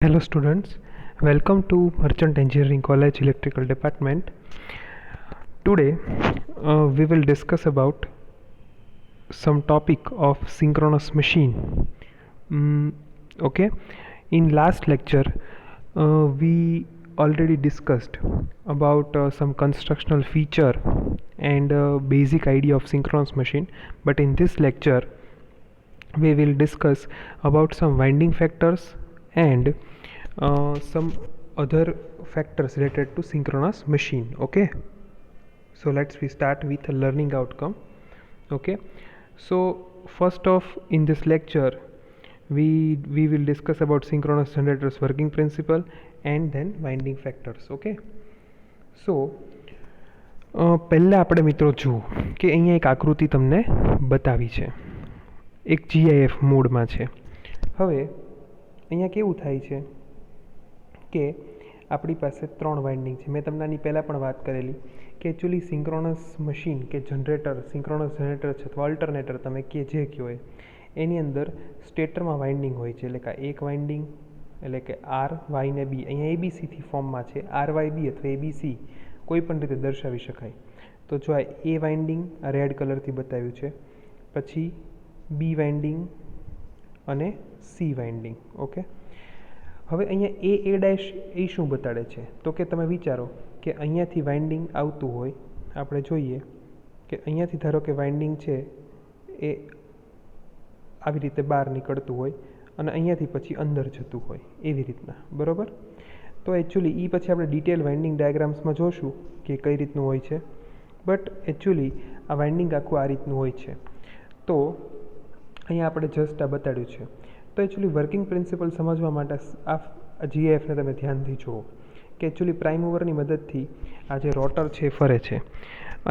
Hello students, welcome to Merchant Engineering College Electrical Department. Today we will discuss about some topic of synchronous machine. Okay, in last lecture we already discussed about some constructional feature and basic idea of synchronous machine, but in this lecture we will discuss about some winding factors and some other factors related to synchronous machine. Okay, so let's we start with a learning outcome. Okay, so first off, in this lecture we will discuss about synchronous generators working principle and then winding factors. Okay, so પહેલાં આપણે મિત્રો જુઓ કે અહીંયા એક આકૃતિ તમને બતાવી છે, એક GIF મોડમાં છે. હવે અહીંયા કેવું થાય છે કે આપણી પાસે 3 વાઇન્ડિંગ છે. મેં તમને આની પહેલાં પણ વાત કરેલી કે એકચ્યુઅલી સિંક્રોનસ મશીન કે જનરેટર, સિંક્રોનસ જનરેટર છે અથવા અલ્ટરનેટર તમે કે જે કહો એની અંદર સ્ટેટરમાં વાઇન્ડિંગ હોય છે. એટલે કે એક વાઇન્ડિંગ એટલે કે આર વાય ને બી, અહીંયા ABCથી ફોર્મમાં છે, RYB અથવા ABC કોઈ પણ રીતે દર્શાવી શકાય. તો જો આ એ વાઇન્ડિંગ આ રેડ કલરથી બતાવ્યું છે, પછી બી વાઇન્ડિંગ અને સી વાઇન્ડિંગ. ઓકે, હવે અહીંયા એ ડેશ એ શું બતાડે છે તો કે તમે વિચારો કે અહીંયાથી વાઇન્ડિંગ આવતું હોય, આપણે જોઈએ કે અહીંયાથી ધારો કે વાઇન્ડિંગ છે એ આવી રીતે બહાર નીકળતું હોય અને અહીંયાથી પછી અંદર જતું હોય એવી રીતના, બરાબર. તો એકચ્યુઅલી એ પછી આપણે ડિટેલ વાઇન્ડિંગ ડાયાગ્રામ્સમાં જોશું કે કઈ રીતનું હોય છે, બટ એકચ્યુઅલી આ વાઇન્ડિંગ આખું આ રીતનું હોય છે. તો અહીંયા આપણે જસ્ટ આ બતાડ્યું છે. તો એકચ્યુઅલી વર્કિંગ પ્રિન્સિપલ સમજવા માટે આ GIFને તમે ધ્યાનથી જુઓ કે એકચ્યુઅલી પ્રાઇમ મૂવરની મદદથી આ જે રોટર છે ફરે છે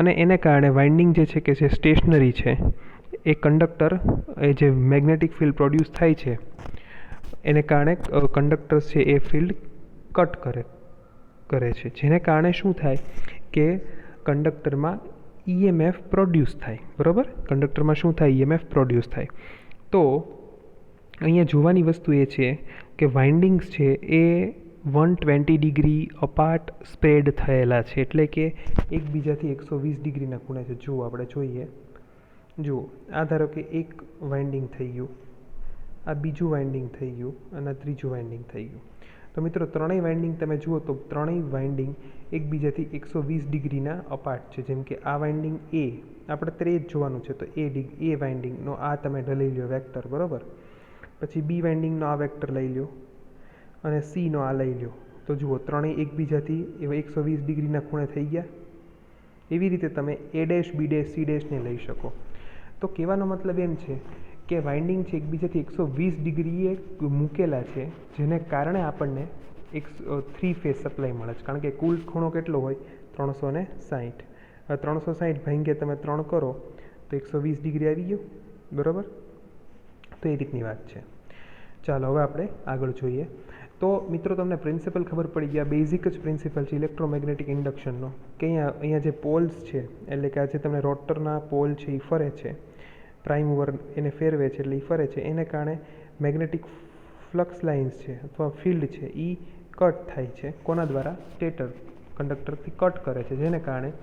અને એને કારણે વાઇન્ડિંગ જે છે કે જે સ્ટેશનરી છે એ કંડક્ટર એ જે મેગ્નેટિક ફિલ્ડ પ્રોડ્યુસ થાય છે એને કારણે કંડક્ટર્સ છે એ ફિલ્ડ કટ કરે છે, જેને કારણે શું થાય કે કંડક્ટરમાં EMF પ્રોડ્યુસ થાય, બરાબર. કંડક્ટરમાં શું થાય? EMF પ્રોડ્યુસ થાય. તો અહીંયા જોવાની વસ્તુ એ છે કે વાઇન્ડિંગ્સ છે એ 120 ડિગ્રી અપાર્ટ સ્પ્રેડ થયેલા છે, એટલે કે એકબીજાથી 120 ડિગ્રીના ખૂણે છે. જુઓ, આપણે જોઈએ, જુઓ, આ ધારો કે એક વાઇન્ડિંગ થઈ ગયું, આ બીજું વાઇન્ડિંગ થઈ ગયું અને આ ત્રીજું વાઇન્ડિંગ થઈ ગયું. તો મિત્રો ત્રણેય વાઇન્ડિંગ તમે જુઓ તો ત્રણેય વાઇન્ડિંગ એકબીજાથી 120 ડિગ્રીના અપાર્ટ છે. જેમ કે આ વાઇન્ડિંગ એ આપણે તે જ જોવાનું છે, તો એ વાઇન્ડિંગનો આ તમે લઈ લો વેક્ટર, બરાબર. પછી બી વાઇન્ડિંગનો આ વેક્ટર લઈ લો અને સીનો આ લઈ લો. તો જુઓ ત્રણેય એકબીજાથી એવા 120 ડિગ્રીના ખૂણે થઈ ગયા. એવી રીતે તમે A dash B dash C ડેશને લઈ શકો. તો કહેવાનો મતલબ એમ છે કે વાઇન્ડિંગ છે એકબીજાથી 120 ડિગ્રીએ મૂકેલા છે, જેને કારણે આપણને એક 3 ફેઝ સપ્લાય મળે છે. કારણ કે કુલ ખૂણો કેટલો હોય? 360. 360 ભાંગે તમે 3 કરો તો 120 ડિગ્રી આવી ગયો, બરાબર. તો એ રીતની વાત છે. ચાલો હવે આપણે આગળ જોઈએ. તો મિત્રો તમને પ્રિન્સિપલ ખબર પડી ગયા, બેઝિક જ પ્રિન્સિપલ છે ઇલેક્ટ્રોમેગ્નેટિક ઇન્ડક્શનનો, કે અહીંયા જે પોલ્સ છે એટલે કે આ જે તમને રોટરના પોલ છે એ ફરે છે, પ્રાઇમ મૂવર એને ફેરવે છે એટલે એ ફરે છે, એને કારણે મેગ્નેટિક ફ્લક્સ લાઇન્સ છે અથવા ફિલ્ડ છે એ કટ થાય છે. કોના દ્વારા? સ્ટેટર કંડક્ટરથી કટ કરે છે, જેને કારણે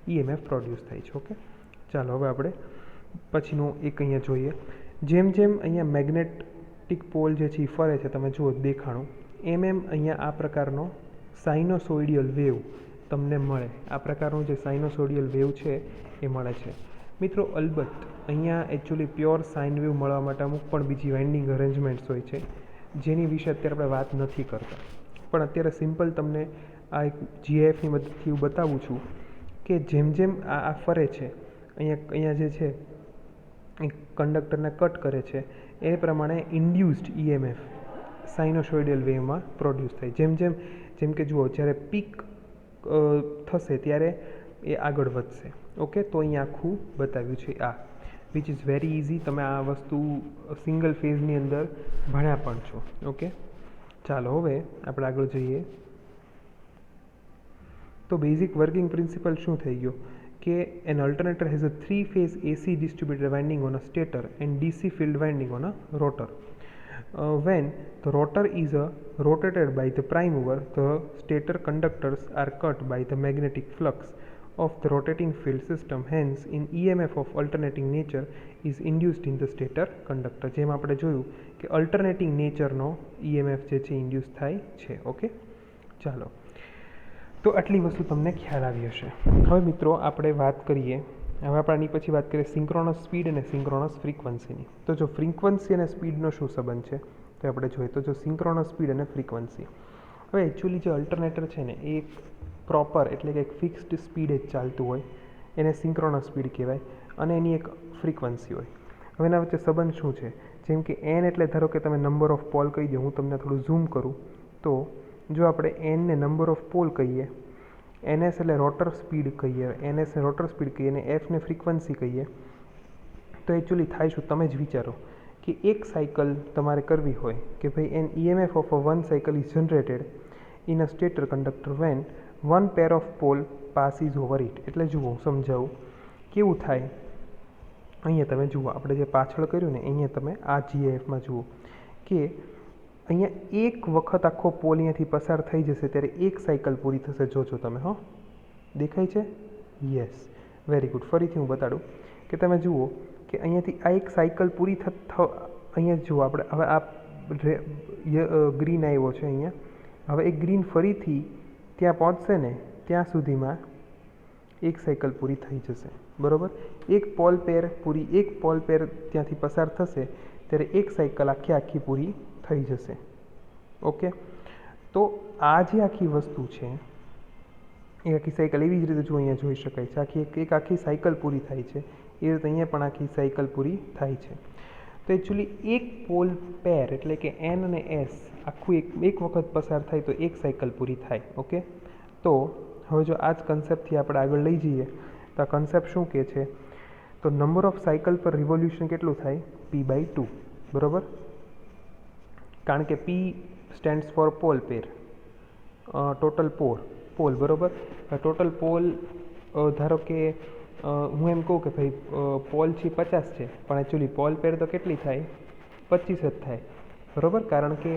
EMF પ્રોડ્યુસ થાય છે. ઓકે, ચાલો હવે આપણે પછીનું એક અહીંયા જોઈએ. જેમ જેમ અહીંયા મેગ્નેટિક પોલ જે છે એ ફરે છે, તમે જુઓ દેખાણું, એમ અહીંયા આ પ્રકારનો સાઇનોસોઇડિયલ વેવ તમને મળે. આ પ્રકારનું જે સાઇનોસોઇડિયલ વેવ છે એ મળે છે. મિત્રો અલબત્ત અહીંયા એકચ્યુઅલી પ્યોર સાઇન વેવ મળવા માટે અમુક પણ બીજી વાઇન્ડિંગ અરેન્જમેન્ટ્સ હોય છે, જેની વિશે અત્યારે આપણે વાત નથી કરતા. પણ અત્યારે સિમ્પલ તમને આ એક GIFની મદદથી હું બતાવું છું કે જેમ જેમ આ ફરે છે, અહીંયા જે છે એ કંડક્ટરને કટ કરે છે, એ પ્રમાણે ઇન્ડ્યુસ્ડ EMF સાઇનોસોઇડિયલ વેવમાં પ્રોડ્યુસ થાય. જેમ કે જુઓ, જ્યારે પીક થશે ત્યારે એ આગળ વધશે. ઓકે, તો અહીંયા આખું બતાવ્યું છે આ, વિચ ઇઝ વેરી ઇઝી. તમે આ વસ્તુ સિંગલ ફેઝની અંદર ભણ્યા પણ છો. ઓકે, ચાલો હવે આપણે આગળ જઈએ. તો બેઝિક વર્કિંગ પ્રિન્સિપલ શું થઈ ગયો કે an alternator has a 3 phase AC distributed winding on a stator and DC field winding on a rotor. when the rotor is rotated by the prime mover, the stator conductors are cut by the magnetic flux of the rotating field system. Hence, in EMF of alternating nature is induced in the stator conductor. જેમ આપણે જોયું કે alternating નેચરનો EMF જે છે induce થાય છે. Okay, ચાલો, તો આટલી વસ્તુ તમને ખ્યાલ આવી હશે. હવે મિત્રો આપણે વાત કરીએ, હવે આપણે આની પછી વાત કરીએ સિંક્રોનસ સ્પીડ અને સિંક્રોનસ ફ્રીક્વન્સીની. તો જો ફ્રીક્વન્સી અને સ્પીડનો શું સંબંધ છે તો આપણે જોઈએ. તો જો સિંક્રોનસ સ્પીડ અને ફ્રીક્વન્સી, હવે એકચ્યુઅલી જે અલ્ટરનેટર છે ને એ પ્રોપર એટલે કે એક ફિક્સ્ડ સ્પીડે જ ચાલતું હોય એને સિંક્રોનસ સ્પીડ કહેવાય, અને એની એક ફ્રીક્વન્સી હોય. હવે એના વચ્ચે સંબંધ શું છે? જેમ કે એન એટલે ધારો કે તમે નંબર ઓફ પોલ કહી દો, હું તમને થોડું ઝૂમ કરું તો જો આપણે એનને નંબર ઓફ પોલ કહીએ, NS એટલે રોટર સ્પીડ કહીએ, NS ને રોટર સ્પીડ કહીએ અને Fને ફ્રીક્વન્સી કહીએ, તો એકચ્યુઅલી થાય શું તમે જ વિચારો કે એક સાયકલ તમારે કરવી હોય કે ભાઈ an EMF of one cycle is generated in a stator conductor when one pair of pole passes over it. એટલે જુઓ સમજાવું કેવું થાય. અહીંયા તમે જુઓ, આપણે જે પાછળ કર્યું ને અહીંયા તમે આ GIFમાં જુઓ કે અહીંયા એક વખત આખો પોલ અહીંયાથી પસાર થઈ જશે ત્યારે એક સાયકલ પૂરી થશે. જોજો તમે, હો દેખાય છે? Yes, very good. ફરીથી હું બતાડું કે તમે જુઓ કે અહીંયાથી આ એક સાયકલ પૂરી અહીંયા જુઓ આપણે હવે આ ગ્રીન આવ્યો છે અહીંયા, હવે એક ગ્રીન ફરીથી ત્યાં પહોંચશે ને ત્યાં સુધીમાં એક સાયકલ પૂરી થઈ જશે, બરાબર. એક પોલ પેર ત્યાંથી પસાર થશે ત્યારે એક સાયકલ આખી પૂરી થઈ જશે. ઓકે, તો આ જે આખી વસ્તુ છે એ આખી સાયકલ એવી જ રીતે જો અહીંયા જોઈ શકાય છે, આખી સાયકલ પૂરી થાય છે, એ રીતે અહીંયા પણ આખી સાયકલ પૂરી થાય છે. તો એકચ્યુઅલી એક પોલ પેર એટલે કે N અને S આખું એક વખત પસાર થાય તો એક સાયકલ પૂરી થાય. ઓકે, તો હવે જો આ જ કન્સેપ્ટથી આપણે આગળ લઈ જઈએ તો આ કન્સેપ્ટ શું કહે છે? તો નંબર ઓફ સાયકલ પર રિવોલ્યુશન કેટલું થાય? P/2, બરાબર. કારણ કે P સ્ટેન્ડ્સ ફોર પોલ પેર, ટોટલ પોલ, બરાબર. ટોટલ પોલ ધારો કે હું એમ કહું કે ભાઈ પોલ છે 50 છે, પણ એકચ્યુઅલી પોલ પેર તો કેટલી થાય? 25 જ થાય, બરાબર. કારણ કે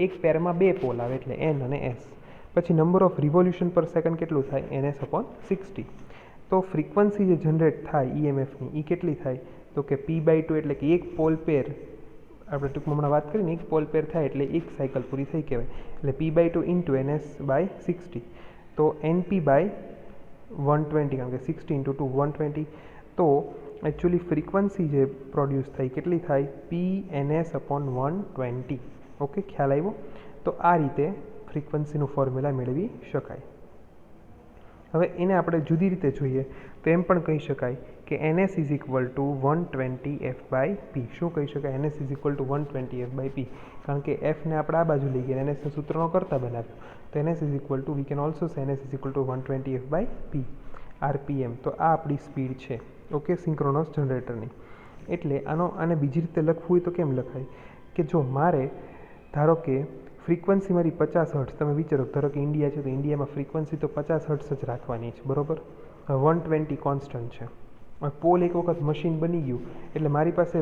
એક પેરમાં 2 પોલ આવે એટલે N અને S. પછી નંબર ઓફ રિવોલ્યુશન પર સેકન્ડ કેટલું થાય? NS/60. તો ફ્રીક્વન્સી જે જનરેટ થાય EMFની એ કેટલી થાય? તો કે P/2 એટલે કે એક પોલ પેર, આપણે ટૂંકમાં હમણાં વાત કરીને એક પોલ પેર થાય એટલે એક સાયકલ પૂરી થઈ કહેવાય, એટલે P/2 × NS/60. તો NP/120, કારણ કે 60 × 2 120. તો એકચ્યુઅલી ફ્રીક્વન્સી જે પ્રોડ્યુસ થાય કેટલી થાય? PNS/120. ઓકે, ખ્યાલ આવ્યો? તો આ રીતે ફ્રીક્વન્સીનું ફોર્મ્યુલા મેળવી શકાય. હવે એને આપણે જુદી રીતે જોઈએ તો એમ પણ કહી શકાય કે NS = 120F/P. શું કહી શકાય? NS = 120F/P. કારણ કે Fને આપણે આ બાજુ લઈ ગયા, NSને સૂત્રનો કરતા બનાવ્યો, તો NS = we can also say NS = 120F/P RPM. તો આ આપણી સ્પીડ છે, ઓકે, સિંક્રોનસ જનરેટરની. એટલે આને બીજી રીતે લખવું હોય તો કેમ લખાય કે જો મારે ધારો કે ફ્રીક્વન્સી મારી 50 હર્ટ્ઝ, તમે વિચારો ધારો કે ઇન્ડિયા છે તો ઇન્ડિયામાં ફ્રીક્વન્સી તો 50 હર્ટ્ઝ જ રાખવાની છે, બરાબર. 120 કોન્સ્ટન્ટ છે. પોલ એક વખત મશીન બની ગયું એટલે મારી પાસે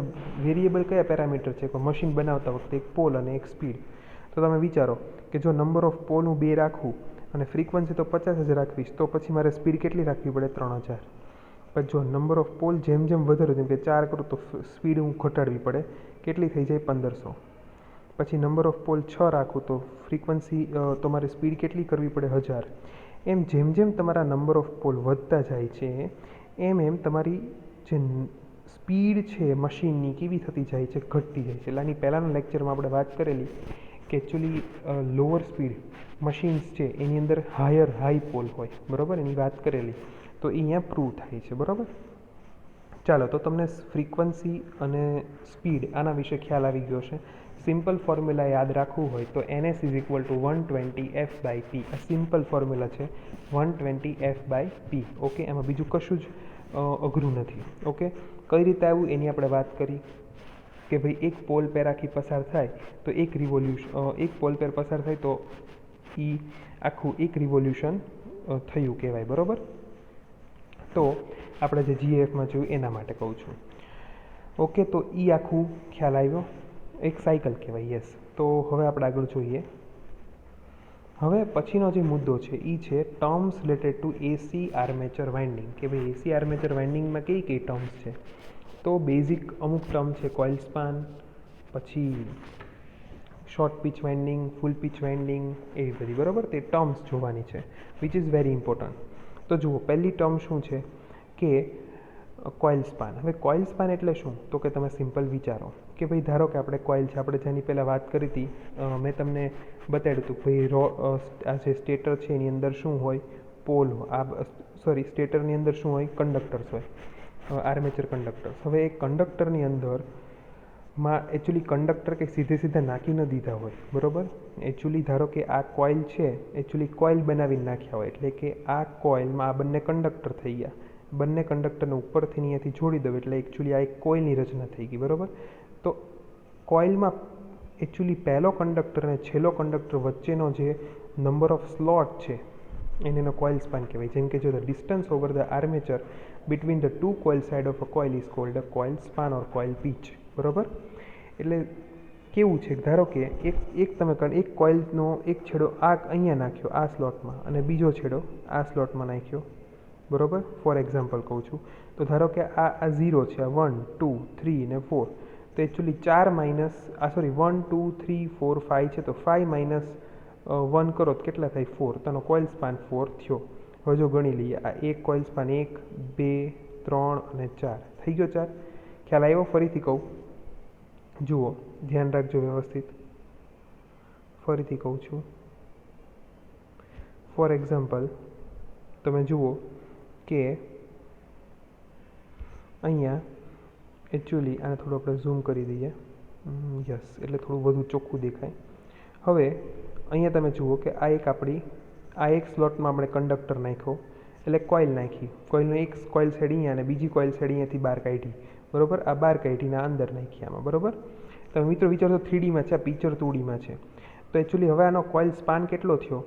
વેરિયેબલ કયા પેરામીટર છે? મશીન બનાવતા વખતે એક પોલ અને એક સ્પીડ. તો તમે વિચારો કે જો નંબર ઓફ પોલ હું 2 રાખું અને ફ્રીક્વન્સી તો 50 જ રાખવીશ તો પછી મારે સ્પીડ કેટલી રાખવી પડે? 3000. પછી જો નંબર ઓફ પોલ જેમ વધારે, જેમ કે 4 કરું તો સ્પીડ હું ઘટાડવી પડે, કેટલી થઈ જાય? 1500. પછી નંબર ઓફ પોલ 6 રાખું તો ફ્રીક્વન્સી તો મારે સ્પીડ કેટલી કરવી પડે? 1000. એમ જેમ તમારા નંબર ઓફ પોલ વધતા જાય છે એમ તમારી જે સ્પીડ છે મશીનની કેવી થતી જાય છે? ઘટતી જાય છે. એટલે આની પહેલાંના લેક્ચરમાં આપણે વાત કરેલી કે એકચ્યુઅલી લોઅર સ્પીડ મશીન્સ છે એની અંદર હાઈ પોલ હોય, બરાબર, એની વાત કરેલી. તો એ અહીંયા પ્રૂવ થાય છે, બરાબર. ચાલો, તો તમને ફ્રીક્વન્સી અને સ્પીડ આના વિશે ખ્યાલ આવી ગયો છે. સિમ્પલ ફોર્મ્યુલા યાદ રાખવું હોય તો NS = 120F/P. આ સિમ્પલ ફોર્મ્યુલા છે, 120F/P. ઓકે, એમાં બીજું કશું જ અઘરું નથી. ઓકે, કઈ રીતે આવ્યું એની આપણે વાત કરી કે ભાઈ એક પોલ પેર આખી પસાર થાય તો એક પોલ પેર પસાર થાય તો એ આખું એક રિવોલ્યુશન થયું કહેવાય, બરાબર. તો આપણે જે GIFમાં જોયું એના માટે કહું છું. ઓકે, તો એ આખું ખ્યાલ આવ્યો. એક સાયકલ કહેવાય. યસ. તો હવે આપણે આગળ જોઈએ. હવે પછીનો જે મુદ્દો છે એ છે terms related two AC armature winding, કે ભાઈ એસી આર્મેચર વાઇન્ડિંગમાં કઈ કઈ ટર્મ્સ છે. તો બેઝિક અમુક ટર્મ છે, કોઇલ સ્પાન, પછી શોર્ટ પિચ વાઇન્ડિંગ, ફૂલ પિચ વાઇન્ડિંગ, એવી બધી, બરાબર. તે ટર્મ્સ જોવાની છે વિચ ઇઝ વેરી ઇમ્પોર્ટન્ટ. તો જુઓ, પહેલી ટર્મ શું છે કે કોઇલ સ્પાન. હવે કોઇલ સ્પાન એટલે શું? તો કે તમે સિમ્પલ વિચારો કે ભાઈ ધારો કે આપણે કોઇલ છે, આપણે જેની પહેલાં વાત કરી હતી, મેં તમને બતાડ્યું હતું ભાઈ આ જે સ્ટેટર છે એની અંદર શું હોય, પોલ. સ્ટેટરની અંદર શું હોય, કંડક્ટર્સ હોય, આર્મેચર કંડક્ટર્સ. હવે એ કંડક્ટરની અંદર એકચ્યુઅલી કંડક્ટર કે સીધે નાખી ન દીધા હોય, બરાબર. એકચ્યુઅલી ધારો કે આ કોઇલ છે, એકચ્યુઅલી કોઇલ બનાવીને નાખ્યા હોય, એટલે કે આ કોઇલમાં આ બંને કંડક્ટર થઈ ગયા, બંને કંડક્ટરને ઉપરથી અહીંયાથી જોડી દો એટલે એકચ્યુઅલી આ એક કોઇલની રચના થઈ ગઈ, બરાબર. તો કોઇલમાં એકચ્યુઅલી પહેલો કંડક્ટર અને છેલ્લો કંડક્ટર વચ્ચેનો જે નંબર ઓફ સ્લોટ છે એનો કોઇલ સ્પાન કહેવાય. જેમ કે જો the distance over the armature between the two coil side of a coil is called a coil span or coil pitch, બરાબર. એટલે કેવું છે, ધારો કે એક કોઇલનો એક છેડો અહીંયા નાખ્યો આ સ્લોટમાં અને બીજો છેડો આ સ્લોટમાં નાખ્યો, બરાબર. ફોર એક્ઝામ્પલ કહું છું, તો ધારો કે આ 0 છે, આ 1 2 3 ને 4, તો એકચ્યુઅલી 4 માઇનસ 1 2 3 4 5 છે, તો 5 માઇનસ 1 કરો તો કેટલા થાય, 4. તો કોઇલ સ્પાન 4 થયો. હવે જો ગણી લઈએ, આ એક કોઇલ સ્પાન 1 2 3 અને 4 થઈ ગયો. 4 ખ્યાલ આવ્યો? ફરીથી કહું, જુઓ, ધ્યાન રાખજો વ્યવસ્થિત. ફરીથી કહું છું, ફોર એક્ઝામ્પલ તમે જુઓ કે અહીંયા એકચ્યુઅલી આને થોડું આપણે ઝૂમ કરી દઈએ. યસ, એટલે થોડું વધુ ચોખ્ખું દેખાય. હવે અહીંયા તમે જુઓ કે આ એક સ્લોટમાં આપણે કંડક્ટર નાખ્યો, એટલે કોઇલ નાખી. કોઇલનો એક કોઇલ સાઈડ અહીંયા અને બીજી કોઇલ સાઈડ અહીંયાથી બહાર કાઢી, બરાબર. આ બહાર કાઢીને અંદર નાખી આમાં, બરાબર. તમે મિત્રો વિચારશો 3Dમાં છે, આ પિક્ચર 2Dમાં છે. તો એકચ્યુઅલી હવે આનો કોઇલ સ્પાન કેટલો થયો,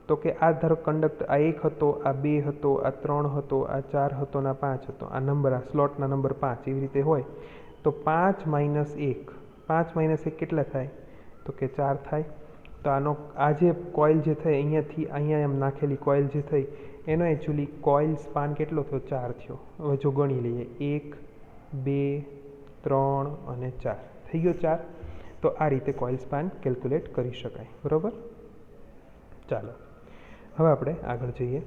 તો કે આ ધારો કંડક્ટર આ 1 હતો, આ 2 હતો, આ 3 હતો, આ 4 હતો અને આ 5 હતો. આ નંબર, આ સ્લોટના નંબર 5 એવી રીતે હોય. તો 5 માઇનસ 1, 5 માઇનસ 1 કેટલા થાય, તો કે 4 થાય. તો આ જે કોઇલ જે થઈ અહીંયા એમ નાખેલી કોઇલ જે થઈ એનો એકચ્યુઅલી કોઇલ સ્પાન કેટલો થયો, 4 થયો. હવે જો ગણી લઈએ, 1 2 3 અને 4 થઈ ગયો 4. તો આ રીતે કોઇલ સ્પાન કેલ્ક્યુલેટ કરી શકાય, બરાબર. ચાલો હવે આપણે આગળ જઈએ.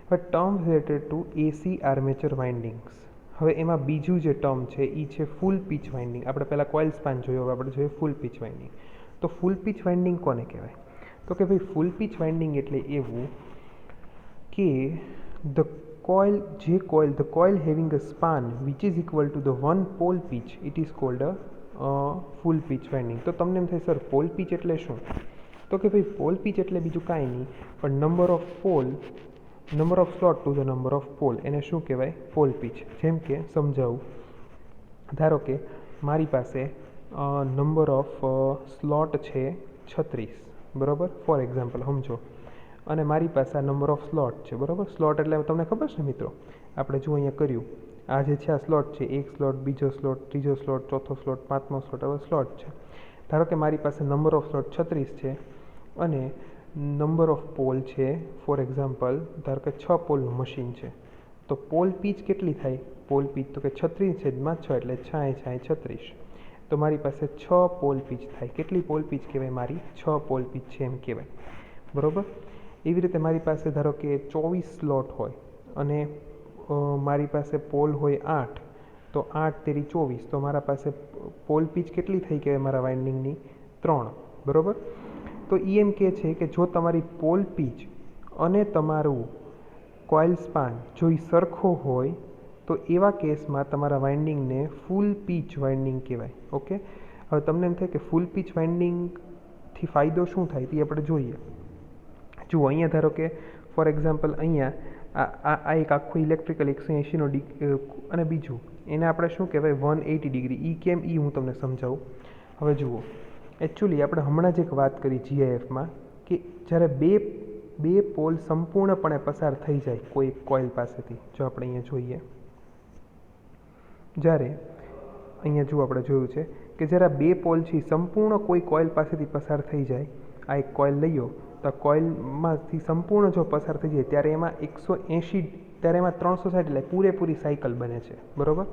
હવે term related two AC armature windings. હવે એમાં બીજું જે ટર્મ છે એ છે ફૂલ પિચ વાઇન્ડિંગ. આપણે પહેલાં કોઇલ સ્પાન જોયો, હવે આપણે જોઈએ ફૂલ પિચ વાઇન્ડિંગ. તો ફૂલ પિચ વાઇન્ડિંગ કોને કહેવાય? તો કે ભાઈ ફૂલ પિચ વાઇન્ડિંગ એટલે એવું કે the coil having a span which is equal to the one pole pitch, it is called a full pitch winding. તો તમને એમ થાય સર પોલ પિચ એટલે શું? તો કે ભાઈ પોલ પિચ એટલે બીજું કાંઈ નહીં પણ number of slot to the number of pole, એને શું કહેવાય? Pole pitch. જેમ કે સમજાવું, ધારો કે મારી પાસે નંબર ઓફ સ્લોટ છે 36, બરાબર. ફોર એક્ઝામ્પલ સમજો, અને મારી પાસે આ નંબર ઓફ સ્લોટ છે, બરાબર. સ્લોટ એટલે તમને ખબર છે મિત્રો, આપણે જો અહીંયા કર્યું, આ જે છે આ સ્લોટ છે, એક સ્લોટ, બીજો સ્લોટ, ત્રીજો સ્લોટ, ચોથો સ્લોટ, પાંચમો સ્લોટ, હવે સ્લોટ છે. ધારો કે મારી પાસે નંબર ઓફ સ્લોટ 36 છે અને નંબર ઓફ પોલ છે, ફોર એક્ઝામ્પલ ધારો કે 6 પોલનું મશીન છે. તો પોલ પીચ કેટલી થાય? પોલ પીચ તો કે 36/6 એટલે 6×36. તો મારી પાસે 6 પોલ પીચ થાય. કેટલી પોલ પીચ કહેવાય? મારી 6 પોલ પીચ છે એમ કહેવાય, બરાબર. એવી રીતે મારી પાસે ધારો કે 24 સ્લોટ હોય અને મારી પાસે પોલ હોય 8, તો 8 તેરી 24, તો મારા પાસે પોલ પીચ કેટલી થઈ કહેવાય મારા વાઇન્ડિંગની? 3, બરાબર. તો એ એમ કહે છે કે જો તમારી પોલ પીચ અને તમારું કોઇલ સ્પાન જો એ સરખો હોય તો એવા કેસમાં તમારા વાઇન્ડિંગને ફૂલ પીચ વાઇન્ડિંગ કહેવાય. ઓકે. હવે તમને એમ થાય કે ફૂલ પીચ વાઇન્ડિંગથી ફાયદો શું થાય તે આપણે જોઈએ. જુઓ, અહીંયા ધારો કે ફોર એક્ઝામ્પલ અહીંયા આ એક આખું ઇલેક્ટ્રિકલ 180 અને બીજું એને આપણે શું કહેવાય 180 ડિગ્રી. એ કેમ એ હું તમને સમજાવું. હવે જુઓ, એકચ્યુઅલી આપણે હમણાં જ એક વાત કરી GIFમાં કે જ્યારે બે પોલ સંપૂર્ણપણે પસાર થઈ જાય કોઈ એક કોઇલ પાસેથી, જો આપણે અહીંયા જોઈએ, જ્યારે અહીંયા જુઓ આપણે જોયું છે કે જ્યારે બે પોલ છે સંપૂર્ણ કોઈ કોઇલ પાસેથી પસાર થઈ જાય, આ એક કોઇલ લઈયો તો કોઇલમાંથી સંપૂર્ણ જો પસાર થઈ જાય ત્યારે એમાં 180, ત્યારે એમાં 360 એટલે પૂરેપૂરી સાયકલ બને છે, બરાબર.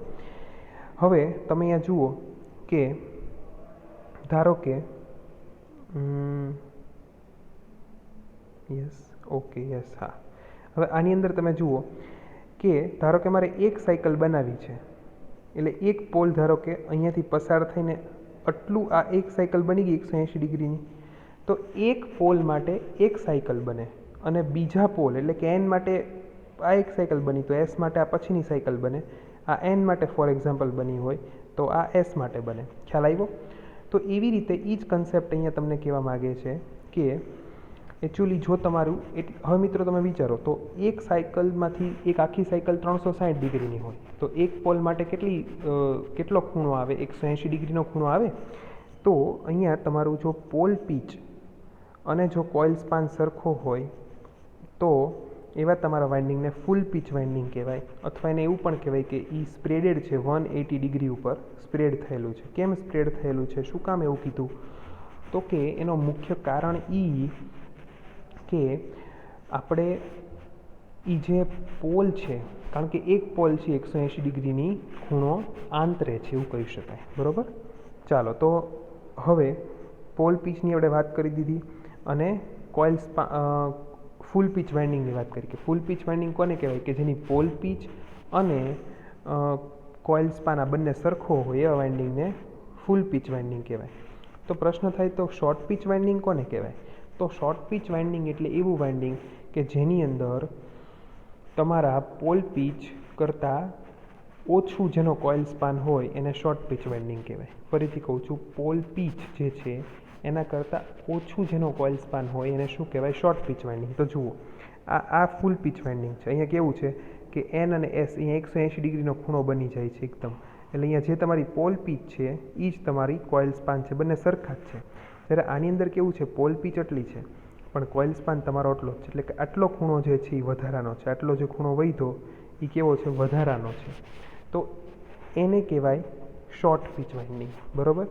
હવે તમે અહીંયા જુઓ કે ધારો કે હા, હવે આની અંદર તમે જુઓ કે ધારો કે મારે એક સાયકલ બનાવી છે, એટલે એક પોલ ધારો કે અહીંયાથી પસાર થઈને આટલું, આ એક સાયકલ બની ગઈ 180 ડિગ્રીની. તો એક પોલ માટે એક સાયકલ બને અને બીજા પોલ એટલે કે એન માટે આ એક સાયકલ બની તો એસ માટે આ પછીની સાયકલ બને, આ એન માટે ફોર એક્ઝામ્પલ બની હોય તો આ એસ માટે બને. ખ્યાલ આવ્યો? તો એવી રીતે એ જ કન્સેપ્ટ અહીંયા તમને કહેવા માગે છે કે એકચ્યુઅલી જો તમારું હવે મિત્રો તમે વિચારો તો એક સાયકલમાંથી એક આખી સાયકલ 360 ડિગ્રીની હોય તો એક પોલ માટે કેટલો ખૂણો આવે? 180 ડિગ્રીનો ખૂણો આવે. તો અહીંયા તમારું જો પોલ પીચ અને જો કોઇલ સ્પાન સરખો હોય તો એવા તમારા વાઇન્ડિંગને ફૂલ પીચ વાઇન્ડિંગ કહેવાય, અથવા એને એવું પણ કહેવાય કે એ સ્પ્રેડેડ છે, 180 ડિગ્રી ઉપર સ્પ્રેડ થયેલું છે. કેમ સ્પ્રેડ થયેલું છે? શું કામ એવું કીધું? તો કે એનો મુખ્ય કારણ કે આપણે જે પોલ છે, કારણ કે એક પોલ છે 180 ડિગ્રીની ખૂણો આંતરે છે એવું કહી શકાય, બરાબર. ચાલો તો હવે પોલ પીચની આપણે વાત કરી દીધી અને કોઇલ ફૂલ પીચ વાઇન્ડિંગની વાત કરી કે ફૂલ પીચ વાઇન્ડિંગ કોને કહેવાય? કે જેની પોલ પીચ અને કોઇલ સ્પાન આ બંને સરખો હોય એવા વાઇન્ડિંગને ફૂલ પીચ વાઇન્ડિંગ કહેવાય. તો પ્રશ્ન થાય તો શોર્ટ પીચ વાઇન્ડિંગ કોને કહેવાય? તો શોર્ટ પીચ વાઇન્ડિંગ એટલે એવું વાઇન્ડિંગ કે જેની અંદર તમારા પોલ પીચ કરતાં ઓછું જેનો કોઇલ સ્પાન હોય એને શોર્ટ પીચ વાઇન્ડિંગ કહેવાય. ફરીથી કહું છું, પોલ પીચ જે છે એના કરતાં ઓછું જેનો કોઇલ સ્પાન હોય એને શું કહેવાય? Short pitch winding. તો જુઓ આ ફૂલ પીચ વાઇન્ડિંગ છે. અહીંયા કેવું છે કે એન અને એસ અહીંયા 180 ડિગ્રીનો ખૂણો બની જાય છે એકદમ. એટલે અહીંયા જે તમારી પોલ પીચ છે એ જ તમારી કોઇલ સ્પાન છે, બંને સરખા જ છે. જ્યારે આની અંદર કેવું છે, પોલ પીચ આટલી છે પણ કોઇલ સ્પાન તમારો આટલો જ છે, એટલે કે આટલો ખૂણો જે છે એ વધારાનો છે, આટલો જે ખૂણો વધ્યો એ કેવો છે? વધારાનો છે. તો એને કહેવાય શોર્ટ પીચ વાઇન્ડિંગ, બરાબર.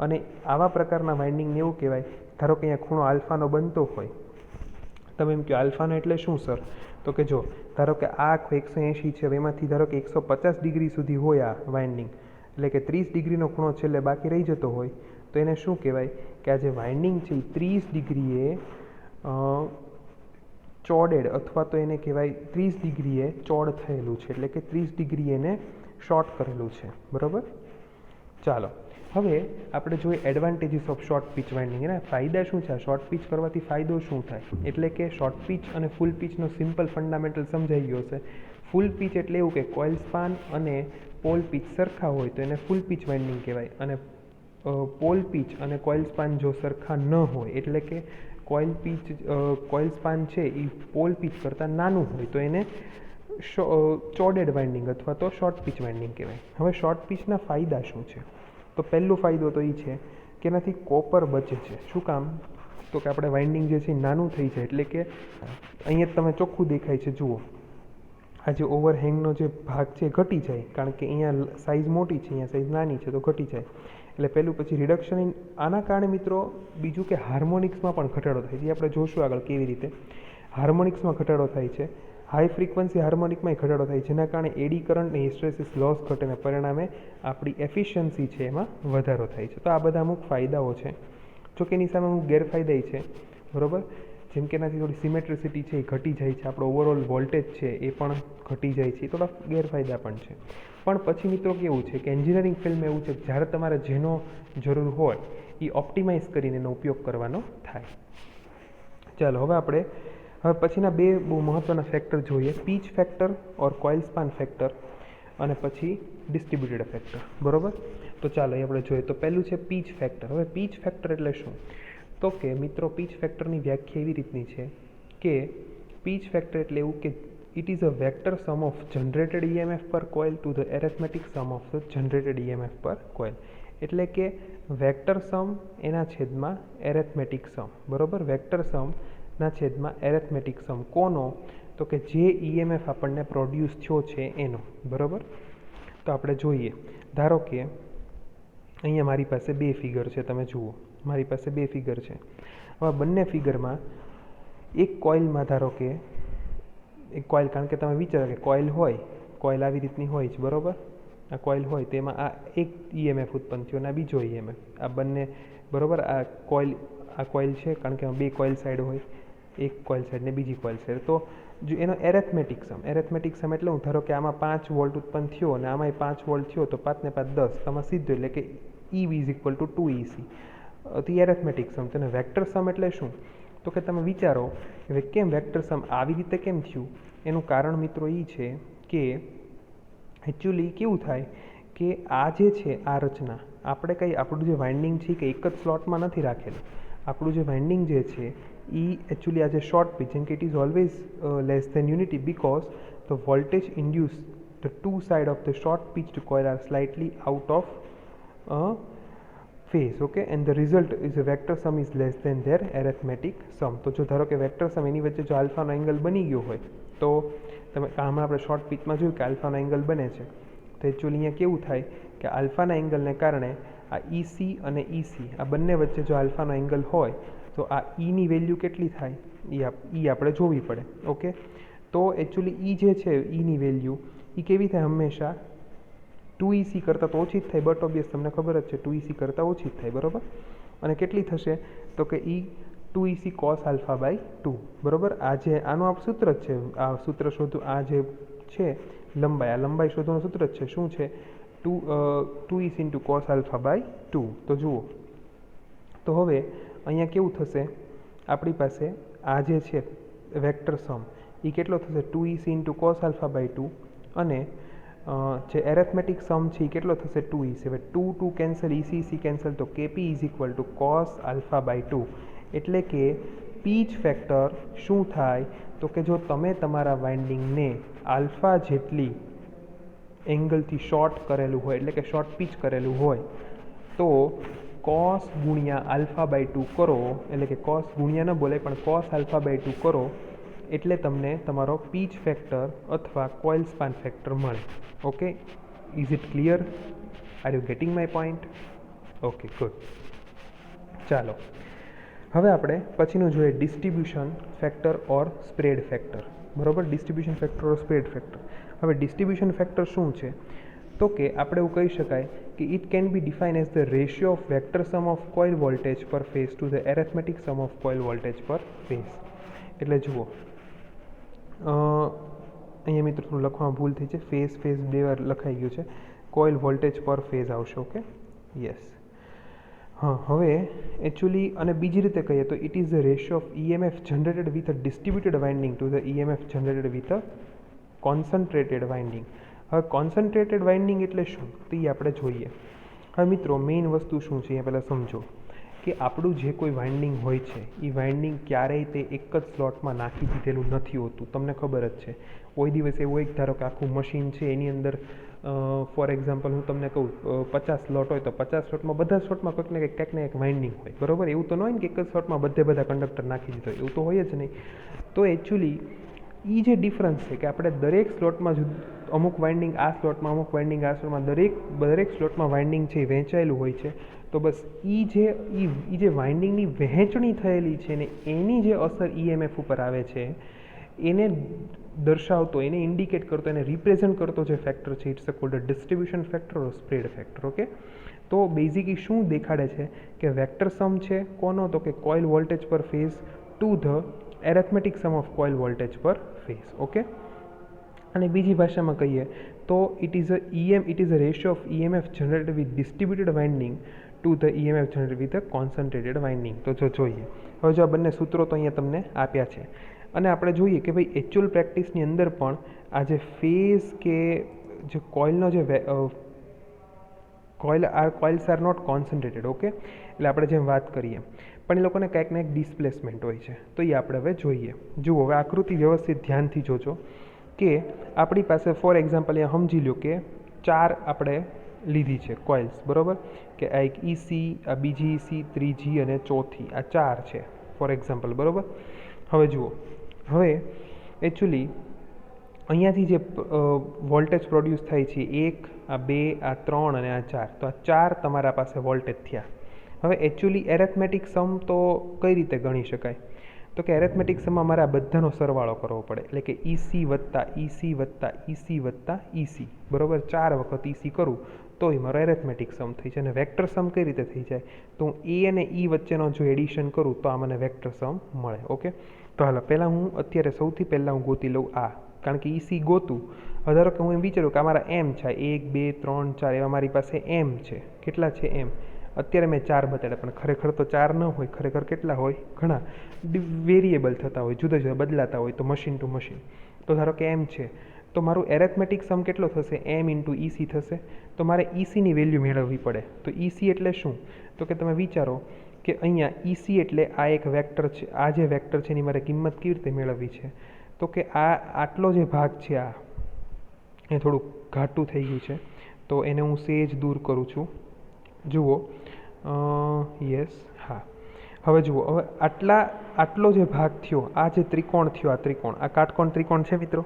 અને આવા પ્રકારના વાઇન્ડિંગને એવું કહેવાય, ધારો કે અહીંયા ખૂણો આલ્ફાનો બનતો હોય, તમે એમ કહો આલ્ફાનો એટલે શું સર? તો કે જો ધારો કે આ આખો 180 છે, એમાંથી ધારો કે 150 ડિગ્રી સુધી હોય આ વાઇન્ડિંગ, એટલે કે 30 ડિગ્રીનો ખૂણો છેલ્લે બાકી રહી જતો હોય તો એને શું કહેવાય? કે આ જે વાઇન્ડિંગ છે એ 30 ડિગ્રીએ ચોડેડ અથવા તો એને કહેવાય 30 ડિગ્રીએ ચોડ થયેલું છે, એટલે કે 30 ડિગ્રી એને શોર્ટ કરેલું છે, બરાબર. ચાલો હવે આપણે જોઈએ advantages of short pitch winding. એના ફાયદા શું છે? શોર્ટ પીચ કરવાથી ફાયદો શું થાય? એટલે કે શોર્ટ પીચ અને ફૂલ પીચનો સિમ્પલ ફંડામેન્ટલ સમજાઈ ગયો છે. ફૂલ પીચ એટલે એવું કે કોઇલ સ્પાન અને પોલ પીચ સરખા હોય તો એને ફૂલ પીચ વાઇન્ડિંગ કહેવાય, અને પોલ પીચ અને કોઇલ સ્પાન જો સરખા ન હોય એટલે કે કોઇલ સ્પાન છે એ પોલ પીચ કરતાં નાનું હોય તો એને ચોડેડ વાઇન્ડિંગ અથવા તો શોર્ટ પીચ વાઇન્ડિંગ કહેવાય. હવે શોર્ટ પીચના ફાયદા શું છે? તો પહેલો ફાયદો તો એ છે કે એનાથી કોપર બચે છે. શું કામ? તો કે આપણે વાઇન્ડિંગ જે છે એ નાનું થઈ જાય, એટલે કે અહીંયા તમે ચોખ્ખું દેખાય છે, જુઓ આ જે ઓવરહેંગનો જે ભાગ છે ઘટી જાય, કારણ કે અહીંયા સાઇઝ મોટી છે, અહીંયા સાઇઝ નાની છે તો ઘટી જાય. એટલે પહેલું. પછી રિડક્શન ઇન, આના કારણે મિત્રો બીજું કે હાર્મોનિક્સમાં પણ ઘટાડો થાય છે. આપણે જોશું આગળ કેવી રીતે હાર્મોનિક્સમાં ઘટાડો થાય છે. હાઈ ફ્રીક્વન્સી હાર્મોનિકમાં ઘટાડો થાય, જેના કારણે એડી કરંટ અને હિસ્ટ્રેસિસ લોસ ઘટે અને પરિણામે આપણી એફિશિયન્સી છે એમાં વધારો થાય છે. તો આ બધા અમુક ફાયદાઓ છે. જો કે એની સામે અમુક ગેરફાયદા છે, બરાબર. જેમ કે એનાથી થોડી સિમેટ્રિસિટી છે એ ઘટી જાય છે, આપણો ઓવરઓલ વોલ્ટેજ છે એ પણ ઘટી જાય છે, એ થોડા ગેરફાયદા પણ છે. પણ પછી મિત્રો કેવું છે કે એન્જિનિયરિંગ ફિલ્ડમાં એવું છે કે જ્યારે તમારે જેનો જરૂર હોય એ ઓપ્ટિમાઇઝ કરીને એનો ઉપયોગ કરવાનો થાય. ચાલો હવે પછીના બે બહુ મહત્ત્વના ફેક્ટર જોઈએ, પીચ ફેક્ટર ઓર કોઇલ સ્પાન ફેક્ટર, અને પછી ડિસ્ટ્રીબ્યુટેડ ફેક્ટર, બરાબર. તો ચાલો એ આપણે જોઈએ. તો પહેલું છે પીચ ફેક્ટર. હવે પીચ ફેક્ટર એટલે શું? તો કે મિત્રો પીચ ફેક્ટરની વ્યાખ્યા એવી રીતની છે કે પીચ ફેક્ટર એટલે એવું કે it is a vector sum of generated EMF per coil to the arithmetic sum of the generated EMF per coil. એટલે કે વેક્ટર સમ એના છેદમાં એરેથમેટિક સમ, બરાબર. વેક્ટર સમ ના છેદમાં એરેથમેટિક સમ કોનો? તો કે જે EMF આપણને પ્રોડ્યુસ થયો છે એનો, બરાબર. તો આપણે જોઈએ, ધારો કે અહીંયા મારી પાસે બે ફિગર છે, તમે જુઓ મારી પાસે બે ફિગર છે. હવે બંને ફિગરમાં એક કોઇલમાં ધારો કે એક કોઇલ, કારણ કે તમે વિચારો કે કોઇલ હોય, કોઇલ આવી રીતની હોય છે બરાબર, આ કોઇલ હોય તેમાં આ એક EMF ઉત્પન્ન થયો અને આ બીજો EMF, આ બંને બરાબર. આ કોઇલ છે કારણ કે બે કોઇલ સાઈડ હોય, એક કોઇલ સાઈડ ને બીજી કોઇલ સાઈડ. તો જો એનો એરેથમેટિક સમ એટલે હું ધારો કે આમાં 5 વોલ્ટ ઉત્પન્ન થયો અને આમાં 5 વોલ્ટ થયો, તો 5 ને 5 10, તમારે સીધું એટલે કે E is equal two 2EC. તો એરેથમેટિક સમ. તેને વેક્ટર સમ એટલે શું? તો કે તમે વિચારો કે કેમ વેક્ટર સમ આવી રીતે કેમ થયું? એનું કારણ મિત્રો એ છે કે એકચ્યુઅલી કેવું થાય કે આ જે છે આ રચના આપણે કંઈ આપણું જે વાઇન્ડિંગ છે કે એક જ સ્લોટમાં નથી રાખેલું. આપણું જે વાઇન્ડિંગ જે છે એ એકચ્યુઅલી આ જે શોર્ટ પીચ, જેમ કે it is always less than unity because the voltage induce the two side of the short pitch coil are slightly out of phase, okay, and the result is a vector sum is less than their arithmetic sum. તો જો ધારો કે vector સમ એની વચ્ચે જો આલ્ફાનો angle બની ગયો હોય, તો તમે હમણાં આપણે શોર્ટ પીચમાં જોયું કે આલ્ફાનો એંગલ બને છે, તો એકચ્યુઅલી અહીંયા કેવું થાય કે આલ્ફાના એંગલને કારણે આ EC અને EC આ બંને વચ્ચે જો આલ્ફાનો એંગલ હોય તો આ ની વેલ્યુ કેટલી થાય એ આપણે જોવી પડે. ઓકે, તો એકચ્યુઅલી જે છે ની વેલ્યુ એ કેવી થાય? હંમેશા 2EC કરતાં તો ઓછી જ થાય, બટ ઓબ્વિયસ તમને ખબર જ છે 2EC કરતાં ઓછી જ થાય બરાબર. અને કેટલી થશે? તો કે 2EC cos alpha by 2 બરાબર. આ જે આનું આ સૂત્ર જ છે, આ સૂત્ર શોધવું, આ જે છે લંબાઈ, આ લંબાઈ શોધવાનું સૂત્ર જ છે. શું છે? 2EC into cos alpha by 2. તો જુઓ, તો હવે અહીંયા કેવું થશે? આપણી પાસે આ જે છે વેક્ટર સમ એ કેટલો થશે? 2EC into cos alpha by 2 અને જે એરેથમેટિક સમ છે એ કેટલો થશે? 2EC. હવે 2 કેન્સલ, EC કેન્સલ, તો KP is equal two cos alpha by 2. એટલે કે પીચ ફેક્ટર શું થાય? તો કે જો તમે તમારા વાઇન્ડિંગને આલ્ફા જેટલી એંગલથી શોર્ટ કરેલું હોય, એટલે કે શોર્ટ પીચ કરેલું હોય, તો cos ગુણ્યા આલ્ફા બાય 2 કરો, એટલે કે cos ગુણ્યા ન બોલે પણ cos આલ્ફા બાય 2 કરો, એટલે તમને તમારો પીચ ફેક્ટર અથવા કોઇલ સ્પાન ફેક્ટર મળે. Okay, is it clear? Are you getting my point? Okay, good. ચાલો હવે આપણે પછીનું જોઈએ distribution factor or spread factor. બરાબર, distribution factor or spread factor. હવે ડિસ્ટ્રીબ્યુશન ફેક્ટર શું છે? તો કે આપણે એવું કહી શકાય કે it can be define as the ratio of vector sum of coil voltage per phase to the arithmetic sum of coil voltage per phase. એટલે જુઓ, અહીંયા મિત્રો થોડું લખવામાં ભૂલ થઈ છે, ફેઝ બે વાર લખાઈ ગયું છે, કોઇલ વોલ્ટેજ પર ફેઝ આવશે. Okay, yes. હા, હવે એકચ્યુઅલી અને બીજી રીતે કહીએ તો it is the ratio of EMF generated with a distributed winding to the EMF generated with a concentrated winding. હવે કોન્સન્ટ્રેટેડ વાઇન્ડિંગ એટલે શું? તો એ આપણે જોઈએ. હવે મિત્રો મેઇન વસ્તુ શું છે એ પહેલાં સમજો કે આપણું જે કોઈ વાઇન્ડિંગ હોય છે એ વાઇન્ડિંગ ક્યારેય તે એક જ સ્લોટમાં નાખી દીધેલું નથી હોતું. તમને ખબર જ છે, કોઈ દિવસ એવું એક ધારો કે આખું મશીન છે એની અંદર ફોર એક્ઝામ્પલ હું તમને કહું 50 સ્લોટ હોય, તો 50 સ્લોટમાં બધા સ્લોટમાં કંઈક ને એક વાઇન્ડિંગ હોય બરાબર. એવું તો ન હોય ને કે એક જ સ્લોટમાં બધા કંડક્ટર નાખી દીધો, એવું તો હોય જ નહીં. તો એકચ્યુઅલી એ જે ડિફરન્સ છે કે આપણે દરેક સ્લોટમાં અમુક વાઇન્ડિંગ આ સ્લોટમાં, અમુક વાઇન્ડિંગ આ સ્લોટમાં, દરેક સ્લોટમાં વાઇન્ડિંગ છે એ વહેંચાયેલું હોય છે. તો બસ એ જે વાઇન્ડિંગની વહેંચણી થયેલી છે ને એની જે અસર EMF ઉપર આવે છે એને દર્શાવતો, એને ઇન્ડિકેટ કરતો, એને રિપ્રેઝન્ટ કરતો જે ફેક્ટર છે it's called a distribution factor or spread factor. Okay, તો બેઝિકલી શું દેખાડે છે કે વેક્ટર સમ છે કોનો? તો કે coil voltage per phase to the arithmetic sum of coil voltage per phase. Okay, અને બીજી ભાષામાં કહીએ તો it is a ratio of EMF generated with distributed winding to the EMF generated with a concentrated winding. તો જો જોઈએ, હવે જો આ બંને સૂત્રો તો અહીંયા તમને આપ્યા છે અને આપણે જોઈએ કે ભાઈ એકચ્યુઅલ પ્રેક્ટિસની અંદર પણ આ જે ફેઝ કે જે કોઇલનો જે coils are not concentrated. Okay, એટલે આપણે જેમ વાત કરીએ પણ એ લોકોને કંઈક ને એક ડિસ્પ્લેસમેન્ટ હોય છે. તો એ આપણે હવે જોઈએ. જુઓ, હવે આકૃતિ વ્યવસ્થિત ધ્યાનથી જોજો કે આપણી પાસે ફોર એક્ઝામ્પલ અહીંયા સમજી લો કે 4 આપણે લીધી છે કોઇલ્સ બરાબર, કે આ એક EC, આ બીજી EC, ત્રીજી અને ચોથી, આ 4 છે ફોર એક્ઝામ્પલ બરાબર. હવે જુઓ, હવે એકચ્યુઅલી અહીંયાથી જે વોલ્ટેજ પ્રોડ્યુસ થાય છે 1, આ 2, આ 3 અને આ 4, તો આ 4 તમારા પાસે વોલ્ટેજ થયા. હવે એકચ્યુઅલી એરેથમેટિક સમ તો કઈ રીતે ગણી શકાય? તો કે એરેથમેટિક સમમાં મારે આ બધાનો સરવાળો કરવો પડે, એટલે કે EC વત્તા EC વત્તા EC વત્તા EC, બરાબર? 4 વખત EC કરું તો એ મારો એરેથમેટિક સમ થઈ જાય. અને વેક્ટર સમ કઈ રીતે થઈ જાય? તો હું A અને E વચ્ચેનો જો એડિશન કરું તો આ મને વેક્ટર સમ મળે. ઓકે, તો હાલો પહેલાં હું અત્યારે સૌથી પહેલાં હું ગોતી લઉં આ, કારણ કે EC ગોતું. હવે ધારો કે હું એમ વિચારું કે આ મારા M છે, 1, 2, 3, 4 એવા મારી પાસે M છે. કેટલા છે M? અત્યારે મેં 4 બતાડ્યા, પણ ખરેખર તો 4 ન હોય, ખરેખર કેટલા હોય? ઘણા વેરિયેબલ થતા હોય, જુદા જુદા બદલાતા હોય, તો મશીન ટુ મશીન. તો ધારો કે M છે, તો મારું એરેથમેટિક સમ કેટલો થશે? M ઇન્ટુ EC થશે. તો મારે ECની વેલ્યુ મેળવવી પડે. તો EC એટલે શું? તો કે તમે વિચારો કે અહીંયા EC એટલે આ એક વેક્ટર છે. આ જે વેક્ટર છે એની મારે કિંમત કેવી રીતે મેળવવી છે? તો કે આટલો જે ભાગ છે આ એ થોડુંક ઘાટું થઈ ગયું છે, તો એને હું સેજ દૂર કરું છું. જુઓ, યસ, હા. હવે જુઓ, હવે આટલો જે ભાગ થયો, આ જે ત્રિકોણ થયો, આ ત્રિકોણ, આ કાટકોણ ત્રિકોણ છે મિત્રો.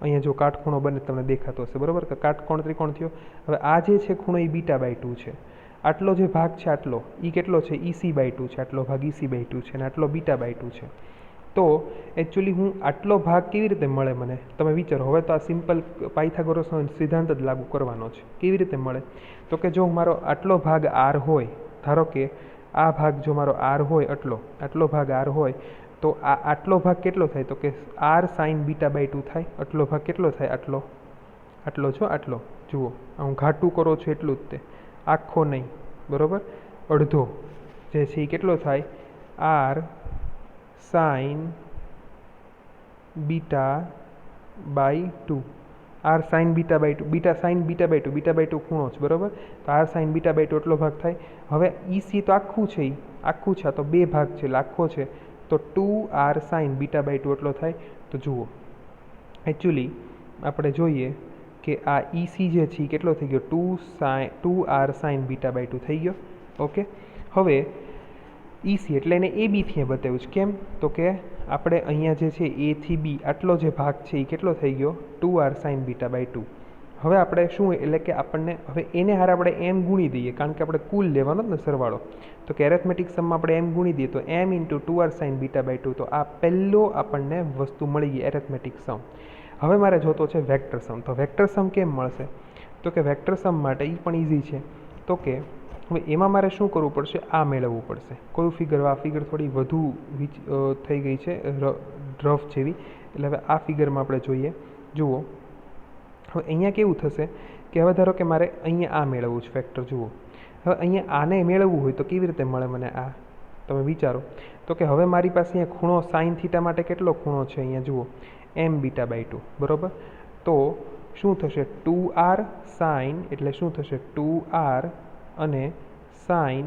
અહીંયા જો કાટખૂણો બને તમને દેખાતો હશે, બરાબર? કે કાટકોણ ત્રિકોણ થયો. હવે આ જે છે ખૂણો એ β/2 છે. આટલો જે ભાગ છે આટલો, એ કેટલો છે? EC/2 છે. આટલો ભાગ EC/2 છે અને આટલો β/2 છે. તો એકચ્યુઅલી હું આટલો ભાગ કેવી રીતે મળે મને? તમે વિચારો. હવે તો આ સિમ્પલ પાયથાગોરસનો સિદ્ધાંત જ લાગુ કરવાનો છે. કેવી રીતે મળે? તો કે જો મારો આટલો ભાગ R હોય, ધારો કે આ ભાગ જો મારો R હોય, આટલો ભાગ R હોય, તો આટલો ભાગ કેટલો થાય? તો કે R sin β/2 થાય. આટલો ભાગ કેટલો થાય? આટલો છો, આટલો. જુઓ, હું ઘાટું કરો છું એટલું જ તે, આખો નહીં, બરાબર? અડધો જે છે એ કેટલો થાય? R sin β/2. R sin β/2, beta sin β/2, β/2 ખૂણો છે, બરાબર? તો R sin β/2 એટલો ભાગ થાય. હવે EC તો આખું છે, આખું છે, આ તો 2 ભાગ છે એટલે આખો છે, તો 2R sin β/2 એટલો થાય. તો જુઓ, એકચ્યુઅલી આપણે જોઈએ કે આ EC જે છે એ કેટલો થઈ ગયો? 2R sin β/2 થઈ ગયો. ઓકે, હવે EC એટલે એને ABથી બતાવ્યું છે. કેમ? તો કે આપણે અહીંયા જે છે A થી B આટલો જે ભાગ છે એ કેટલો થઈ ગયો? 2R sin β/2. હવે આપણે શું, એટલે કે આપણને હવે એને હારે આપણે M ગુણી દઈએ, કારણ કે આપણે કુલ લેવાનો જ ને સરવાળો. તો કે એરેથમેટિક સમમાં આપણે M ગુણી દઈએ તો M ઇન્ટુ 2R sin β/2. તો આ પહેલો આપણને વસ્તુ મળી ગઈ, એરેથમેટિક સમ. હવે મારે જોતો છે વેક્ટર સમ. તો વેક્ટર સમ કેમ મળશે? તો કે વેક્ટર સમ માટે એ પણ ઇઝી છે. તો કે હવે એમાં મારે શું કરવું પડશે? આ મેળવવું પડશે. કયું ફિગર? આ ફિગર થોડી વધુ થઈ ગઈ છે, રફ જેવી. એટલે હવે આ ફિગરમાં આપણે જોઈએ. જુઓ, હવે અહીંયા કેવું થશે કે હવે ધારો કે મારે અહીંયા આ મેળવવું છે વેક્ટર. જુઓ, હવે અહીંયા આને મેળવવું હોય તો કેવી રીતે મળે મને આ? તમે વિચારો. તો કે હવે મારી પાસે અહીંયા ખૂણો સાઇન થીટા માટે કેટલો ખૂણો છે? અહીંયા જુઓ, M β/2, બરાબર? તો શું થશે? 2R sin એટલે શું થશે? 2R અને સાઇન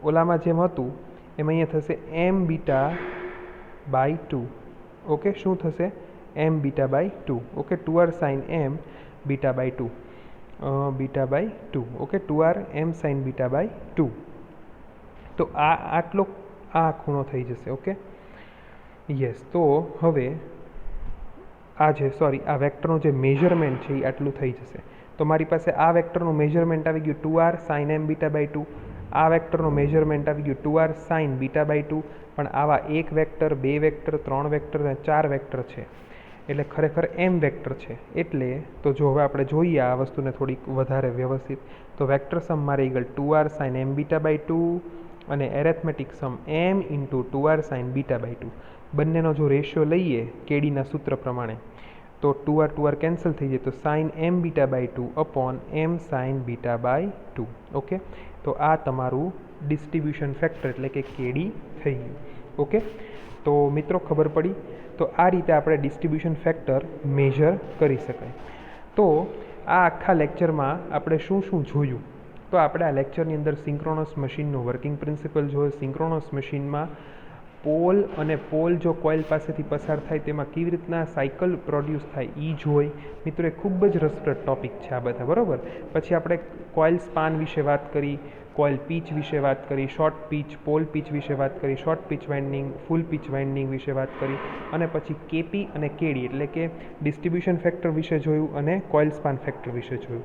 ઓલામાં જેમ હતું એમ અહીંયા થશે M β/2. ઓકે, શું થશે? M β/2. Okay, 2R sin M β/2, β/2. Okay, 2R M sin β/2. તો આટલો આ ખૂણો થઈ જશે. Okay, yes. તો હવે આ વેક્ટરનું જે મેઝરમેન્ટ છે એ આટલું થઈ જશે. તો મારી પાસે આ વેક્ટરનું મેઝરમેન્ટ આવી ગયું 2R sin M β/2. આ વેક્ટરનું મેઝરમેન્ટ આવી ગયું 2R sin β/2. પણ આવા 1 વેક્ટર, 2 વેક્ટર, 3 વેક્ટર અને 4 વેક્ટર છે, એટલે ખરેખર M વેક્ટર છે. એટલે તો જો હવે આપણે જોઈએ આ વસ્તુને થોડીક વધારે વ્યવસ્થિત, તો વેક્ટર સમ મારે ઈગલ 2R sin M β/2 અને એરેથમેટિક સમ M ઇન્ટુ 2R sin β/2. બંનેનો જો રેશિયો લઈએ કેડીના સૂત્ર પ્રમાણે, તો 2R કેન્સલ થઈ જાય, તો sin M β/2 upon M sin β/2. Okay, તો આ તમારું ડિસ્ટ્રીબ્યુશન ફેક્ટર એટલે કે કેડી થઈ ગયું. ઓકે, તો મિત્રો ખબર પડી. તો આ રીતે આપણે ડિસ્ટ્રીબ્યુશન ફેક્ટર મેઝર કરી શકાય. તો આ આખા લેક્ચરમાં આપણે શું શું જોયું? તો આપણે આ લેક્ચરની અંદર સિંક્રોનસ મશીનનું વર્કિંગ પ્રિન્સિપલ જોયું. સિંક્રોનસ મશીનમાં પોલ અને પોલ જો કોઇલ પાસેથી પસાર થાય તેમાં કેવી રીતના સાયકલ પ્રોડ્યુસ થાય એ જોઈ. મિત્રો, એ ખૂબ જ રસપ્રદ ટૉપિક છે આ બધા, બરાબર? પછી આપણે કોઇલ સ્પાન વિશે વાત કરી, કોઇલ પીચ વિશે વાત કરી, શોર્ટ પીચ, પોલ પીચ વિશે વાત કરી, શોર્ટ પીચ વાઇન્ડિંગ, ફૂલ પીચ વાઇન્ડિંગ વિશે વાત કરી અને પછી કેપી અને કેડી એટલે કે ડિસ્ટ્રીબ્યુશન ફેક્ટર વિશે જોયું અને કોઇલ સ્પાન ફેક્ટર વિશે જોયું.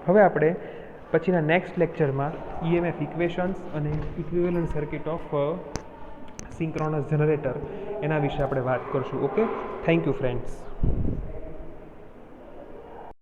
હવે આપણે પછીના નેક્સ્ટ લેક્ચરમાં EMF ઇક્વેશન્સ અને equivalent circuit of synchronous generator એના વિશે આપણે વાત કરશું. Okay, thank you friends.